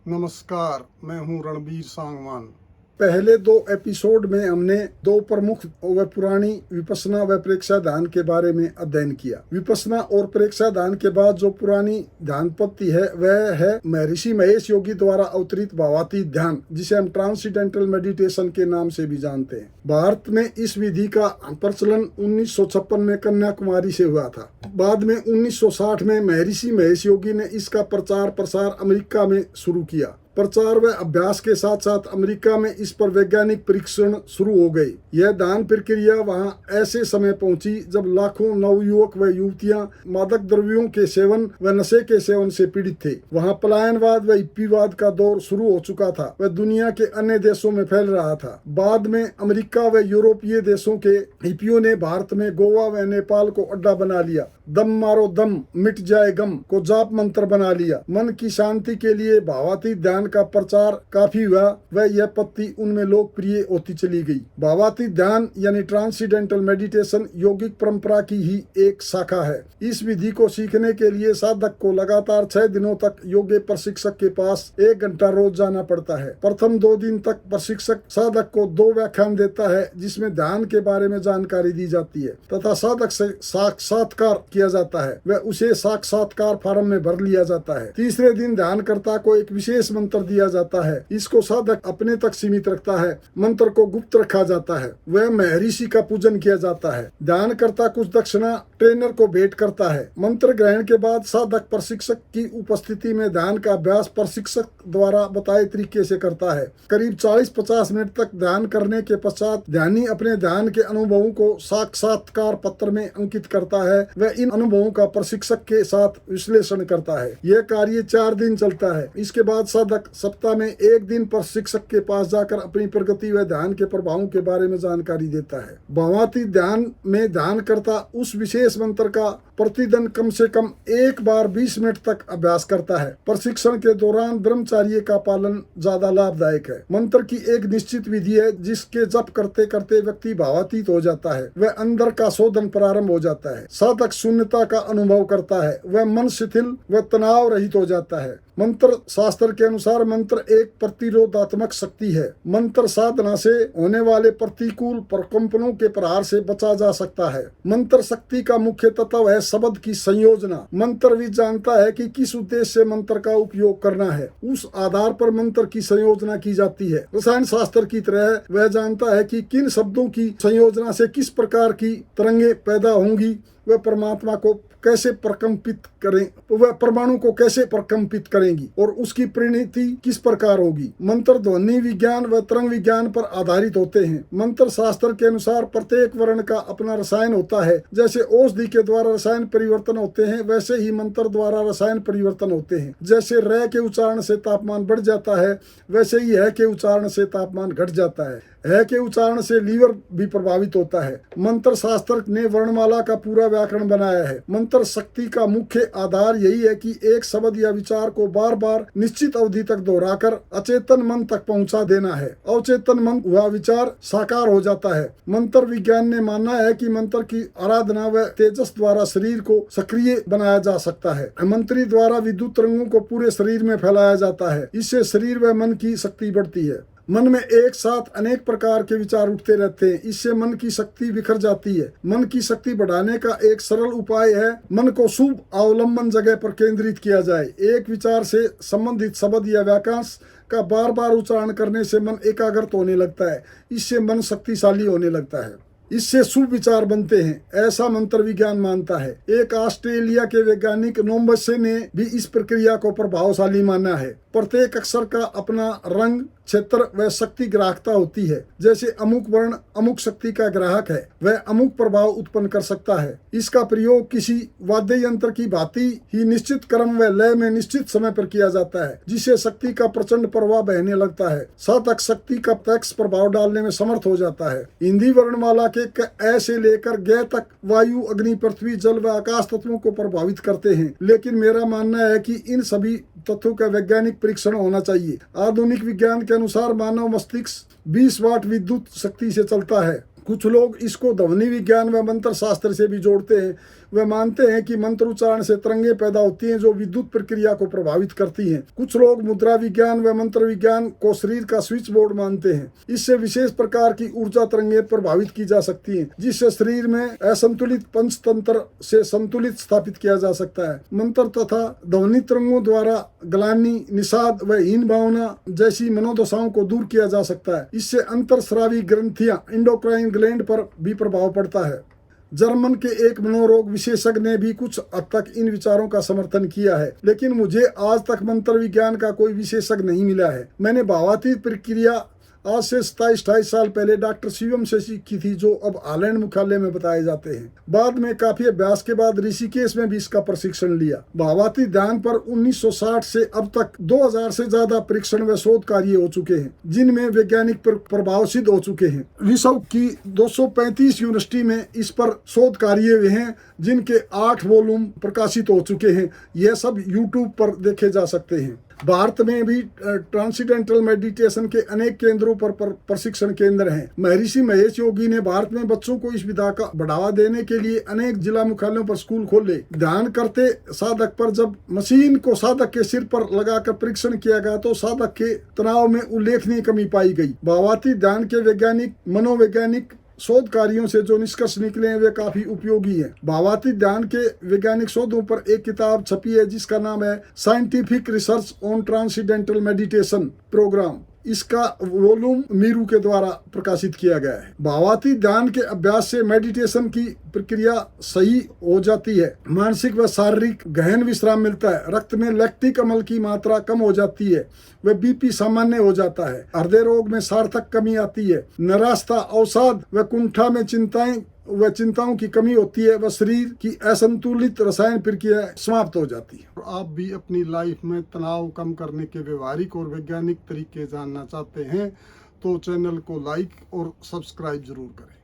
नमस्कार, मैं हूं रणबीर सांगवान। पहले 2 एपिसोड में हमने 2 प्रमुख व पुरानी विपश्यना व प्रेक्षा ध्यान के बारे में अध्ययन किया। विपश्यना और प्रेक्षा ध्यान के बाद जो पुरानी ध्यान पद्धति है वह है महर्षि महेश योगी द्वारा अवतरित भावातीत ध्यान, जिसे हम ट्रांसेंडेंटल मेडिटेशन के नाम से भी जानते हैं। भारत में इस विधि का प्रचलन 1956 में कन्याकुमारी से हुआ था। बाद में 1960 में महर्षि महेश योगी ने इसका प्रचार प्रसार अमेरिका में शुरू किया। प्रचार व अभ्यास के साथ साथ अमेरिका में इस पर वैज्ञानिक परीक्षण शुरू हो गई। यह दान प्रक्रिया वहां ऐसे समय पहुंची जब लाखों नवयुवक व युवतियां मादक द्रव्यों के सेवन व नशे के सेवन से पीड़ित थे। वहां पलायनवाद व हिप्पीवाद का दौर शुरू हो चुका था व दुनिया के अन्य देशों में फैल रहा था। बाद में अमेरिका व यूरोपीय देशों के हिप्पियों ने भारत में गोवा व नेपाल को अड्डा बना लिया। दम मारो दम मिट जाए गम को जाप मंत्र बना लिया। मन की शांति के लिए भावातीत ध्यान का प्रचार काफी हुआ व यह पद्धति उनमें लोकप्रिय होती चली गई। भावातीत ध्यान यानी ट्रांसेंडेंटल मेडिटेशन यौगिक परंपरा की ही एक शाखा है। इस विधि को सीखने के लिए साधक को लगातार 6 दिनों तक योग्य प्रशिक्षक के पास 1 घंटा रोज जाना पड़ता है। प्रथम 2 दिन तक प्रशिक्षक साधक को 2 व्याख्यान देता है, जिसमें ध्यान के बारे में जानकारी दी जाती है तथा साधक से साक्षात्कार किया जाता है व उसे साक्षात्कार फार्म में भर लिया जाता है। तीसरे दिन ध्यानकर्ता को एक विशेष मंत्र दिया जाता है। इसको साधक अपने तक सीमित रखता है। मंत्र को गुप्त रखा जाता है। वह महर्षि का पूजन किया जाता है। ध्यानकर्ता कुछ दक्षिणा ट्रेनर को भेंट करता है। मंत्र ग्रहण के बाद साधक प्रशिक्षक की उपस्थिति में ध्यान का अभ्यास प्रशिक्षक द्वारा बताए तरीके से करता है। करीब 40-50 मिनट तक ध्यान करने के पश्चात ध्यानी अपने ध्यान के अनुभवों को साक्षात्कार पत्र में अंकित करता है व इन अनुभवों का प्रशिक्षक के साथ विश्लेषण करता है। यह कार्य 4 दिन चलता है। इसके बाद साधक सप्ताह में 1 दिन प्रशिक्षक के पास जाकर अपनी प्रगति व ध्यान के प्रभावों के बारे में जानकारी देता है। भावातीत ध्यान में ध्यानकर्ता उस विशेष मंत्र का प्रतिदिन कम से कम 1 बार 20 मिनट तक अभ्यास करता है। प्रशिक्षण के दौरान ब्रह्मचर्य का पालन ज्यादा लाभदायक है। मंत्र की एक निश्चित विधि है जिसके जप करते करते व्यक्ति भावातीत हो जाता है। वह अंदर का शोधन प्रारंभ हो जाता है। साधक शून्यता का अनुभव करता है। वह मन शिथिल व तनाव रहित हो जाता है। मंत्र शास्त्र के अनुसार मंत्र एक प्रतिरोधात्मक शक्ति है। मंत्र साधना से होने वाले प्रतिकूल प्रकंपनों के प्रहार से बचा जा सकता है। मंत्र शक्ति का मुख्य तत्व है शब्द की संयोजना। मंत्रविद जानता है कि किस उद्देश्य से मंत्र का उपयोग करना है। उस आधार पर मंत्र की संयोजना की जाती है। रसायन शास्त्र की तरह वह जानता है कि किन शब्दों की संयोजना से किस प्रकार की तरंगे पैदा होंगी, वह परमात्मा को कैसे प्रकंपित करें, वह परमाणु को कैसे प्रकंपित करेंगी और उसकी परिणति किस प्रकार होगी। मंत्र ध्वनि विज्ञान व तरंग विज्ञान पर आधारित होते हैं। मंत्र शास्त्र के अनुसार प्रत्येक वर्ण का अपना रसायन होता है। जैसे औषधि के द्वारा रसायन परिवर्तन होते हैं, वैसे ही मंत्र द्वारा रसायन परिवर्तन होते हैं। जैसे र के उच्चारण से तापमान बढ़ जाता है, वैसे ही ह के उच्चारण से तापमान घट जाता है। है के उच्चारण से लीवर भी प्रभावित होता है। मंत्र शास्त्र ने वर्णमाला का पूरा व्याकरण बनाया है। मंत्र शक्ति का मुख्य आधार यही है कि एक शब्द या विचार को बार बार निश्चित अवधि तक दोहराकर अचेतन मन तक पहुंचा देना है। अवचेतन मन हुआ विचार साकार हो जाता है। मंत्र विज्ञान ने माना है कि मंत्र की आराधना व तेजस द्वारा शरीर को सक्रिय बनाया जा सकता है। मंत्री द्वारा विद्युत तरंगों को पूरे शरीर में फैलाया जाता है। इससे शरीर व मन की शक्ति बढ़ती है। मन में एक साथ अनेक प्रकार के विचार उठते रहते हैं। इससे मन की शक्ति बिखर जाती है। मन की शक्ति बढ़ाने का एक सरल उपाय है मन को शुभ अवलंबन जगह पर केंद्रित किया जाए। एक विचार से संबंधित शब्द या वाक्यांश का बार बार उच्चारण करने से मन एकाग्रत होने लगता है। इससे मन शक्तिशाली होने लगता है। इससे शुभ विचार बनते हैं, ऐसा मंत्र विज्ञान मानता है। एक ऑस्ट्रेलिया के वैज्ञानिक नोम्बसे ने भी इस प्रक्रिया को प्रभावशाली माना है। प्रत्येक अक्षर का अपना रंग, क्षेत्र व शक्ति ग्राहकता होती है। जैसे अमुक वर्ण अमुक शक्ति का ग्राहक है, वह अमुक प्रभाव उत्पन्न कर सकता है। इसका प्रयोग किसी वाद्य यंत्र की भांति ही निश्चित क्रम व लय में निश्चित समय पर किया जाता है, जिससे शक्ति का प्रचंड प्रवाह बहने लगता है। साधक शक्ति का प्रत्यक्ष प्रभाव डालने में समर्थ हो जाता है। हिंदी वर्णमाला के ए से लेकर ग तक वायु, अग्नि, पृथ्वी, जल व आकाश तत्वों को प्रभावित करते हैं। लेकिन मेरा मानना है कि इन सभी तत्वों का वैज्ञानिक परीक्षण होना चाहिए। आधुनिक विज्ञान के अनुसार मानव मस्तिष्क 20 वाट विद्युत शक्ति से चलता है। कुछ लोग इसको ध्वनि विज्ञान व मंत्र शास्त्र से भी जोड़ते हैं। वे मानते हैं कि मंत्रोच्चारण से तरंगे पैदा होती हैं जो विद्युत प्रक्रिया को प्रभावित करती हैं। कुछ लोग मुद्रा विज्ञान व मंत्र विज्ञान को शरीर का स्विच बोर्ड मानते हैं। इससे विशेष प्रकार की ऊर्जा तरंगे प्रभावित की जा सकती हैं, जिससे शरीर में असंतुलित पंचतंत्र से संतुलित स्थापित किया जा सकता है। मंत्र तथा ध्वनि तरंगों द्वारा ग्लानि, निषाद व हीन भावना जैसी मनोदशाओं को दूर किया जा सकता है। इससे अंतरस्रावी ग्रंथियां एंडोक्राइन ग्लैंड पर भी प्रभाव पड़ता है। जर्मन के एक मनोरोग विशेषज्ञ ने भी कुछ हद तक इन विचारों का समर्थन किया है, लेकिन मुझे आज तक मंत्र विज्ञान का कोई विशेषज्ञ नहीं मिला है। मैंने भावातीत प्रक्रिया आज से 27-28 साल पहले डॉक्टर शिवम से सीखी थी, जो अब आलैंड मुख्यालय में बताए जाते हैं। बाद में काफी अभ्यास के बाद ऋषिकेश में भी इसका प्रशिक्षण लिया। भावातीत ध्यान पर 1960 से अब तक 2000 से ज्यादा परीक्षण व शोध कार्य हो चुके हैं, जिनमें वैज्ञानिक प्रभाव सिद्ध हो चुके हैं। विश्व की 235 यूनिवर्सिटी में इस पर शोध कार्य हुए हैं, जिनके 8 वॉल्यूम प्रकाशित हो चुके हैं। यह सब यूट्यूब पर देखे जा सकते हैं। भारत में भी ट्रांसेंडेंटल मेडिटेशन के अनेक केंद्रों पर प्रशिक्षण केंद्र हैं। महर्षि महेश योगी ने भारत में बच्चों को इस विधा का बढ़ावा देने के लिए अनेक जिला मुख्यालयों पर स्कूल खोले। ध्यान करते साधक पर जब मशीन को साधक के सिर पर लगाकर परीक्षण किया गया तो साधक के तनाव में उल्लेखनीय कमी पाई गई। भावातीत ध्यान के वैज्ञानिक मनोवैज्ञानिक शोध कार्यों से जो निष्कर्ष निकले हैं वे काफी उपयोगी हैं। भावातीत ध्यान के वैज्ञानिक शोधों पर एक किताब छपी है जिसका नाम है scientific research on transcendental meditation programme. इसका वॉल्यूम मीरू के द्वारा प्रकाशित किया गया है। भावातीत ध्यान के अभ्यास से मेडिटेशन की प्रक्रिया सही हो जाती है, मानसिक व शारीरिक गहन विश्राम मिलता है, रक्त में लैक्टिक अम्ल की मात्रा कम हो जाती है व बीपी सामान्य हो जाता है, हृदय रोग में सार्थक कमी आती है, निराशा, अवसाद व कुंठा में चिंताओं की कमी होती है व शरीर की असंतुलित रसायन प्रक्रिया समाप्त हो जाती है। और आप भी अपनी लाइफ में तनाव कम करने के व्यवहारिक और वैज्ञानिक तरीके जानना चाहते हैं तो चैनल को लाइक और सब्सक्राइब जरूर करें।